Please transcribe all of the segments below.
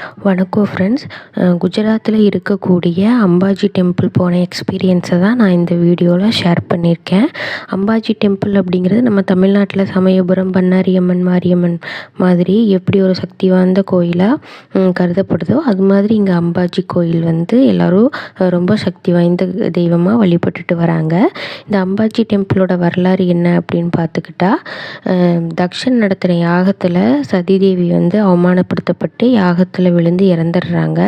வணக்கம் ஃப்ரெண்ட்ஸ். குஜராத்தில் இருக்கக்கூடிய அம்பாஜி டெம்பிள் போன எக்ஸ்பீரியன்ஸை தான் நான் இந்த வீடியோவில் ஷேர் பண்ணியிருக்கேன். அம்பாஜி டெம்பிள் அப்படிங்கிறது நம்ம தமிழ்நாட்டில் சமயபுரம், பண்ணாரியம்மன், மாரியம்மன் மாதிரி எப்படி ஒரு சக்தி வாய்ந்த கோயிலாக கருதப்படுதோ அது மாதிரி இங்கே அம்பாஜி கோயில் வந்து எல்லோரும் ரொம்ப சக்தி வாய்ந்த தெய்வமாக வழிபட்டுட்டு வராங்க. இந்த அம்பாஜி டெம்பிளோட வரலாறு என்ன அப்படின்னு பார்த்துக்கிட்டா, தக்ஷன் நடத்துகிற யாகத்தில் சதிதேவி வந்து அவமானப்படுத்தப்பட்டு யாகத்தில் விழுந்து இறந்துடுறாங்க.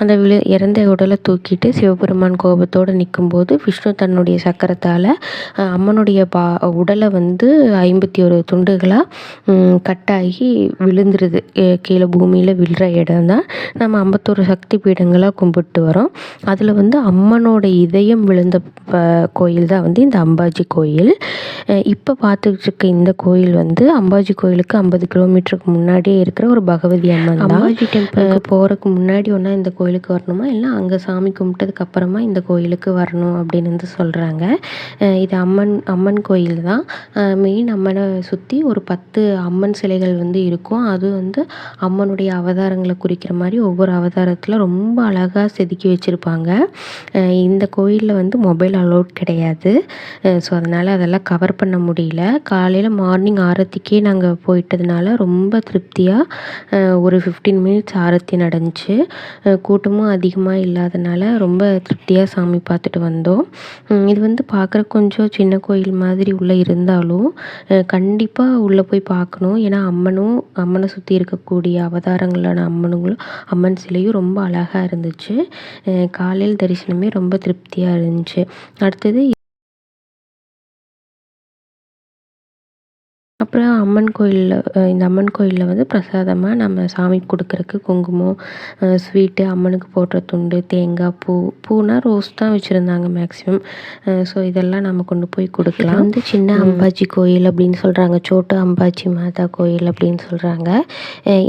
அந்த இறந்த உடலை தூக்கிட்டு சிவபெருமான் கோபத்தோடு நிற்கும்போது விஷ்ணு தன்னுடைய சக்கரத்தால் அம்மனுடைய உடலை வந்து 51 துண்டுகளாக கட்டாகி விழுந்துருது. கீழே பூமியில் விழுற இடம் தான் நம்ம 51 சக்தி பீடங்களாக கும்பிட்டு வரோம். அதில் வந்து அம்மனோட இதயம் விழுந்த கோயில் தான் வந்து இந்த அம்பாஜி கோயில். இப்போ பார்த்துக்கிட்டு இருக்க இந்த கோயில் வந்து அம்பாஜி கோயிலுக்கு 50 கிலோமீட்டருக்கு முன்னாடியே இருக்கிற ஒரு பகவதி அம்மன் தான். அம்பாஜி டெம்பிளுக்கு போகிறதுக்கு முன்னாடி ஒன்றா இந்த கோயிலுக்கு வரணுமா, இல்லை அங்கே சாமி கும்பிட்டதுக்கு அப்புறமா இந்த கோயிலுக்கு வரணும் அப்படின்னு வந்து சொல்கிறாங்க. இது அம்மன் கோயில் தான். மெயின் அம்மனை சுற்றி ஒரு 10 அம்மன் சிலைகள் வந்து இருக்கும். அது வந்து அம்மனுடைய அவதாரங்களை குறிக்கிற மாதிரி ஒவ்வொரு அவதாரத்தில் ரொம்ப அழகாக செதுக்கி வச்சுருப்பாங்க. இந்த கோயிலில் வந்து மொபைல் அலோட் கிடையாது. ஸோ அதனால் அதெல்லாம் கவர் பண்ண முடியல. காலையில் மார்னிங் ஆரத்திக்கே நாங்கள் போயிட்டதுனால ரொம்ப திருப்தியாக ஒரு 15 மினிட்ஸ் ஆரத்தி நடந்துச்சு. கூட்டமும் அதிகமாக இல்லாதனால ரொம்ப திருப்தியாக சாமி பார்த்துட்டு வந்தோம். இது வந்து பார்க்குற கொஞ்சம் சின்ன கோயில் மாதிரி உள்ளே இருந்தாலும் கண்டிப்பாக உள்ளே போய் பார்க்கணும். ஏன்னா அம்மனை சுற்றி இருக்கக்கூடிய அவதாரங்களான அம்மன் சிலையும் ரொம்ப அழகாக இருந்துச்சு. காலையில் தரிசனமே ரொம்ப திருப்தியாக இருந்துச்சு. அடுத்தது அப்புறம் இந்த அம்மன் கோயிலில் வந்து பிரசாதமாக நம்ம சாமிக்கு கொடுக்குறக்கு குங்குமம், ஸ்வீட்டு, அம்மனுக்கு போடுற துண்டு, தேங்காய், பூனா ரோஸ் தான் வச்சுருந்தாங்க மேக்ஸிமம். ஸோ இதெல்லாம் நம்ம கொண்டு போய் கொடுக்கலாம். வந்து சின்ன அம்பாஜி கோயில் அப்படின்னு சொல்கிறாங்க, சோட்டு அம்பாஜி மாதா கோயில் அப்படின்னு சொல்கிறாங்க.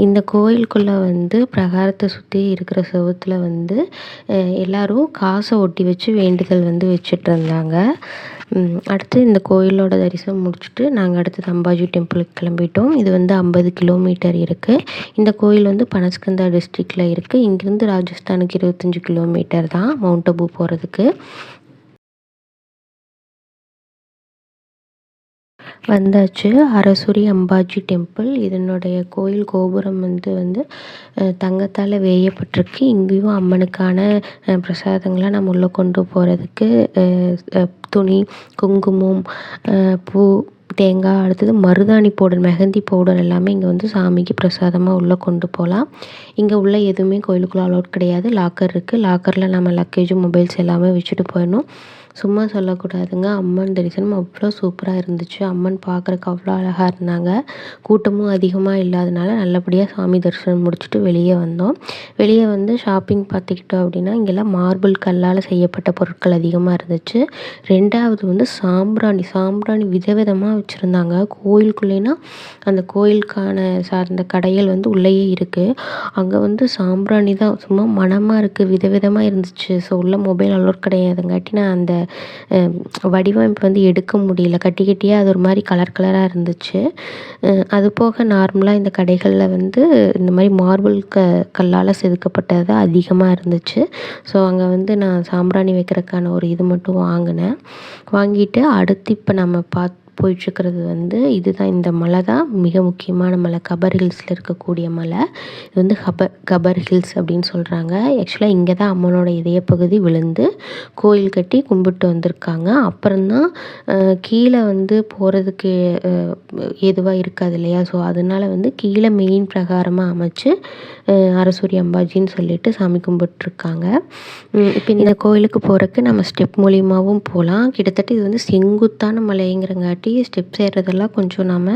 இந்த கோயிலுக்குள்ளே வந்து பிரகாரத்தை சுற்றி இருக்கிற செவுத்தில் வந்து எல்லோரும் காசை ஒட்டி வச்சு வேண்டுதல் வந்து வச்சுட்டு இருந்தாங்க. அடுத்து இந்த கோயிலோட தரிசனம் முடிச்சுட்டு நாங்கள் அடுத்தது அம்பாஜி டெம்பிளுக்கு கிளம்பிட்டோம். இது வந்து 50 கிலோமீட்டர் இருக்குது. இந்த கோயில் வந்து பனஸ்கந்தா டிஸ்ட்ரிக்டில் இருக்குது. இங்கேருந்து ராஜஸ்தானுக்கு 25 கிலோமீட்டர் தான் மவுண்ட் அபு போகிறதுக்கு. வந்தாச்சு. அரசுரி அம்பாஜி டெம்பிள். இதனுடைய கோயில் கோபுரம் வந்து தங்கத்தால் வேயப்பட்டிருக்கு. இங்கேயும் அம்மனுக்கான பிரசாதங்களாக நம்ம உள்ளே கொண்டு போகிறதுக்கு துணி, குங்குமம், பூ, தேங்காய், அடுத்தது மருதாணி பவுடர், மெஹந்தி பவுடர் எல்லாமே இங்கே வந்து சாமிக்கு பிரசாதமாக உள்ளே கொண்டு போகலாம். இங்கே உள்ள எதுவுமே கோயிலுக்குள்ளே அலோட் கிடையாது. லாக்கர் இருக்குது. லாக்கரில் நம்ம லக்கேஜும் மொபைல்ஸ் எல்லாமே வச்சுட்டு போயிடணும். சும்மா சொல்லக்கூடாதுங்க. அம்மன் தரிசனம் அவ்வளோ சூப்பராக இருந்துச்சு. அம்மன் பார்க்குறக்கு அவ்வளோ அழகாக இருந்தாங்க. கூட்டமும் அதிகமாக இல்லாதனால நல்லபடியாக சாமி தரிசனம் முடிச்சுட்டு வெளியே வந்தோம். வெளியே வந்து ஷாப்பிங் பார்த்துக்கிட்டோம் அப்படின்னா இங்கெல்லாம் மார்பிள் கல்லால் செய்யப்பட்ட பொருட்கள் அதிகமாக இருந்துச்சு. 2வது வந்து சாம்பிராணி விதவிதமாக வச்சுருந்தாங்க. கோயிலுக்குள்ளேனா அந்த கோயிலுக்கான சார்ந்த கடைகள் வந்து உள்ளேயே இருக்குது. அங்கே வந்து சாம்பிராணி தான் சும்மா மணமாக இருக்குது, விதவிதமாக இருந்துச்சு. ஸோ உள்ள மொபைல் அலோட் கிடையாதுங்காட்டி நான் அந்த வடிவமைப்பு வந்து எடுக்க முடியல. கட்டியாக அது ஒரு மாதிரி கலராக இருந்துச்சு. அது போக நார்மலாக இந்த கடைகளில் வந்து இந்த மாதிரி மார்பிள் கல்லால் செதுக்கப்பட்டது தான் அதிகமாக இருந்துச்சு. ஸோ அங்கே வந்து நான் சாம்பிராணி வைக்கிறதுக்கான ஒரு இது மட்டும் வாங்கினேன். வாங்கிட்டு அடுத்து இப்போ நம்ம போயிட்டுருக்கிறது வந்து இதுதான். இந்த மலை தான் மிக முக்கியமான மலை. கபர் ஹில்ஸில் இருக்கக்கூடிய மலை. இது வந்து கபர் ஹில்ஸ் அப்படின்னு சொல்கிறாங்க. ஆக்சுவலாக இங்கே தான் அம்மனோட இதய பகுதி விழுந்து கோயில் கட்டி கும்பிட்டு வந்திருக்காங்க. அப்புறம்தான் கீழே வந்து போகிறதுக்கு எதுவாக இருக்காது இல்லையா. ஸோ அதனால் வந்து கீழே மெயின் பிரகாரமாக அமைச்சு அரசூரி அம்பாஜின்னு சொல்லிட்டு சாமி கும்பிட்டுருக்காங்க. இப்போ இந்த கோயிலுக்கு போகிறதுக்கு நம்ம ஸ்டெப் மூலியமாகவும் போகலாம். கிட்டத்தட்ட இது வந்து செங்குத்தான மலைங்கிறங்காட்டி ஸ்டெப்ஸ் ஏறுறதெல்லாம் கொஞ்சம் நம்ம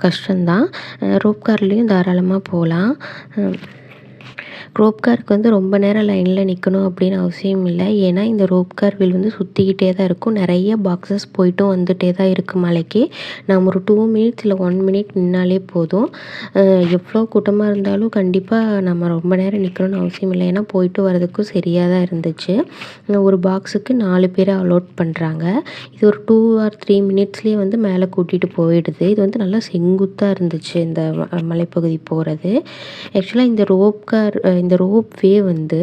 கஷ்டம்தான். ரோப் கார்லேயும் தாராளமாக போகலாம். ரோப் காருக்கு வந்து ரொம்ப நேரம் லைனில் நிற்கணும் அப்படின்னு அவசியம் இல்லை. ஏன்னா இந்த ரோப் கார் வீல் வந்து சுற்றிக்கிட்டே தான் இருக்கும். நிறைய பாக்ஸஸ் போய்ட்டும் வந்துகிட்டே தான் இருக்குது மலைக்கு. நம்ம ஒரு 2 மினிட்ஸ் இல்லை 1 மினிட் நின்னாலே போதும். எவ்வளோ கூட்டமாக இருந்தாலும் கண்டிப்பாக நம்ம ரொம்ப நேரம் நிற்கணும்னு அவசியம் இல்லை. ஏன்னா போயிட்டு வரதுக்கும் சரியாக தான் இருந்துச்சு. ஒரு பாக்ஸுக்கு 4 பேரை அலோட் பண்ணுறாங்க. இது ஒரு 2 ஆர் 3 மினிட்ஸ்லேயே வந்து மேலே கூட்டிகிட்டு போயிடுது. இது வந்து நல்லா செங்குத்தாக இருந்துச்சு இந்த மலைப்பகுதி போகிறது. ஆக்சுவலாக இந்த ரோப் வே வந்து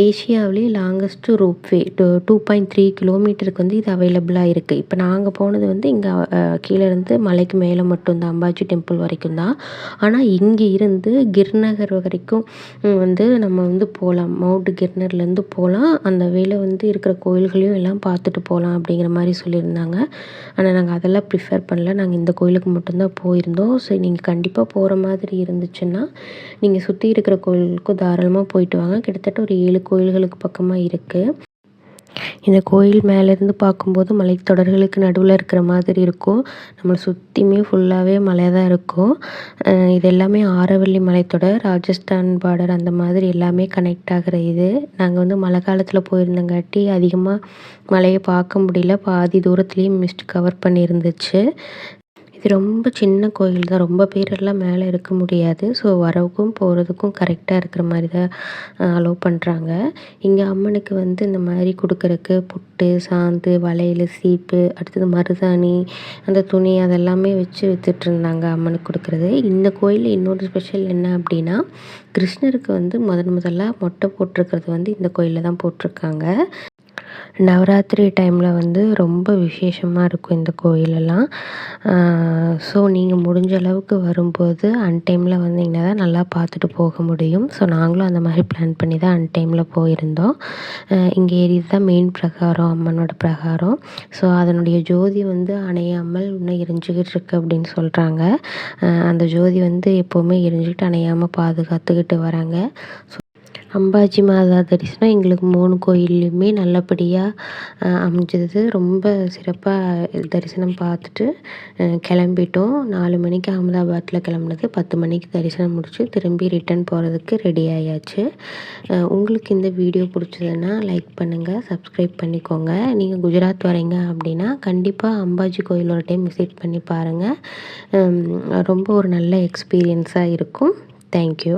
ஏஷியாவிலேயே லாங்கஸ்ட்டு ரோப் வே 2.3 கிலோமீட்டருக்கு வந்து இது அவைலபிளாக இருக்குது. இப்போ நாங்கள் போனது வந்து இங்கே கீழேருந்து மலைக்கு மேலே மட்டும்தான், அம்பாஜி டெம்பிள் வரைக்கும் தான். ஆனால் இங்கே இருந்து கிர்நகர் வரைக்கும் வந்து நம்ம வந்து போகலாம். மவுண்ட் கிர்னர்லேருந்து போகலாம். அந்த வேல வந்து இருக்கிற கோயில்களையும் எல்லாம் பார்த்துட்டு போகலாம் அப்படிங்கிற மாதிரி சொல்லியிருந்தாங்க. ஆனால் நாங்கள் அதெல்லாம் ப்ரிஃபர் பண்ணல. நாங்கள் இந்த கோயிலுக்கு மட்டும்தான் போயிருந்தோம். ஸோ நீங்கள் கண்டிப்பாக போகிற மாதிரி இருந்துச்சுன்னா நீங்கள் சுற்றி இருக்கிற கோயிலுக்கும் தாராளமாக போயிட்டு வாங்க. கிட்டத்தட்ட ஒரு 7 கோயில்களுக்கு பக்கமாக இருக்குது. இந்த கோயில் மேலேருந்து பார்க்கும்போது மலைத்தொடர்களுக்கு நடுவில் இருக்கிற மாதிரி இருக்கும். நம்மளை சுற்றியுமே ஃபுல்லாகவே மலை தான் இருக்கும். இது எல்லாமே ஆரவல்லி மலைத்தொடர், ராஜஸ்தான் பார்டர் அந்த மாதிரி எல்லாமே கனெக்ட் ஆகிற இது. நாங்கள் வந்து மழை காலத்தில் போயிருந்தங்காட்டி அதிகமாக மலையை பார்க்க முடியல. பாதி தூரத்துலேயே மிஸ்ட் கவர் பண்ணியிருந்துச்சு. இது ரொம்ப சின்ன கோயில் தான். ரொம்ப பேரெல்லாம் மேலே இருக்க முடியாது. ஸோ வரவுக்கும் போகிறதுக்கும் கரெக்டாக இருக்கிற மாதிரி தான் அலோவ் பண்ணுறாங்க. இங்கே அம்மனுக்கு வந்து இந்த மாதிரி கொடுக்குறக்கு புட்டு, சாந்து, வளையல், சீப்பு, அடுத்தது மருதாணி, அந்த துணி அதெல்லாமே வச்சு விற்றுட்ருந்தாங்க அம்மனுக்கு கொடுக்குறது. இந்த கோயிலில் இன்னொரு ஸ்பெஷல் என்ன அப்படின்னா, கிருஷ்ணருக்கு வந்து முதல்ல மொட்டை போட்டிருக்கிறது வந்து இந்த கோயிலில் தான் போட்டிருக்காங்க. நவராத்திரி டைமில் வந்து ரொம்ப விசேஷமாக இருக்கும் இந்த கோயிலெல்லாம். ஸோ நீங்கள் முடிஞ்ச அளவுக்கு வரும்போது அன்டைமில் வந்தீங்கன்னா தான் நல்லா பார்த்துட்டு போக முடியும். ஸோ நாங்களும் அந்த மாதிரி பிளான் பண்ணி தான் அன்டைமில் போயிருந்தோம். இங்கே ஏறிது தான் மெயின் பிரகாரம், அம்மனோட பிரகாரம். ஸோ அதனுடைய ஜோதி வந்து அணையாமல் இன்னும் எரிஞ்சுக்கிட்டு இருக்குது அப்படின்னு சொல்கிறாங்க. அந்த ஜோதி வந்து எப்போவுமே எரிஞ்சுக்கிட்டு அணையாமல் பாதுகாத்துக்கிட்டு வராங்க. ஸோ அம்பாஜி மாதா தரிசனம் எங்களுக்கு 3 கோயில்லையுமே நல்லபடியாக அமைஞ்சது. ரொம்ப சிறப்பாக தரிசனம் பார்த்துட்டு கிளம்பிட்டோம். 4 மணிக்கு அகமதாபாத்தில் கிளம்புனது, 10 மணிக்கு தரிசனம் முடிச்சு திரும்பி ரிட்டன் போகிறதுக்கு ரெடி ஆயாச்சு. உங்களுக்கு இந்த வீடியோ பிடிச்சதுன்னா லைக் பண்ணுங்கள், சப்ஸ்கிரைப் பண்ணிக்கோங்க. நீங்கள் குஜராத் வரீங்க அப்படின்னா கண்டிப்பாக அம்பாஜி கோயில் ஒரு டைம் விசிட் பண்ணி பாருங்கள். ரொம்ப ஒரு நல்ல எக்ஸ்பீரியன்ஸாக இருக்கும். தேங்க்யூ.